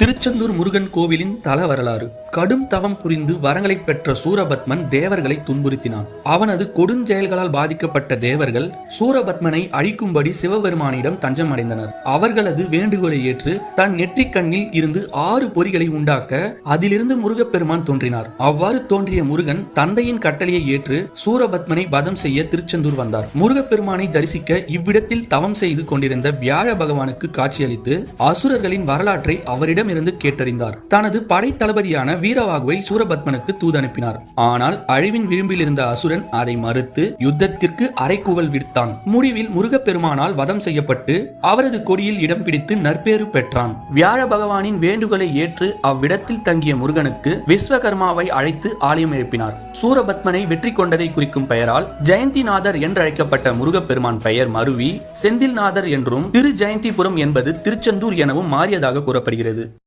திருச்செந்தூர் முருகன் கோவிலின் தல வரலாறு. கடும் தவம் புரிந்து வரங்களை பெற்ற சூரபத்மன் தேவர்களை துன்புறுத்தினான். அவனது கொடுஞ்செயல்களால் பாதிக்கப்பட்ட தேவர்கள் சூரபத்மனை அழிக்கும்படி சிவபெருமானிடம் தஞ்சம் அடைந்தனர். அவர்களது வேண்டுகோளை ஏற்று தன் நெற்றிக் கண்ணில் இருந்து 6 பொறிகளை உண்டாக்க அதிலிருந்து முருகப்பெருமான் தோன்றினார். அவ்வாறு தோன்றிய முருகன் தந்தையின் கட்டளையை ஏற்று சூரபத்மனை வதம் செய்ய திருச்செந்தூர் வந்தார். முருகப்பெருமானை தரிசிக்க இவ்விடத்தில் தவம் செய்து கொண்டிருந்த வியாழ பகவானுக்கு காட்சியளித்து அசுரர்களின் வரலாற்றை அவரிடம் இருந்து கேட்டறிந்தார். தனது படை தளபதியான வீரவாகுவை சூரபத்மனுக்கு தூது அனுப்பினார். ஆனால் அழிவின் விளிம்பில் இருந்த அசுரன் அதை மறுத்து யுத்தத்திற்கு அரைக்கூவல் விடுத்தான். முடிவில் முருகப்பெருமானால் வதம் செய்யப்பட்டு அவரது கொடியில் இடம் பிடித்து நற்பேறு பெற்றான். வியாழ பகவானின் வேண்டுகோளை ஏற்று அவ்விடத்தில் தங்கிய முருகனுக்கு விஸ்வகர்மாவை அழைத்து ஆலயம் எழுப்பினார். சூரபத்மனை வெற்றி கொண்டதை குறிக்கும் பெயரால் ஜெயந்திநாதர் என்றழைக்கப்பட்ட முருகப்பெருமான் பெயர் மருவி செந்தில்நாதர் என்றும் திரு ஜெயந்திபுரம் என்பது திருச்செந்தூர் எனவும் மாறியதாக கூறப்படுகிறது.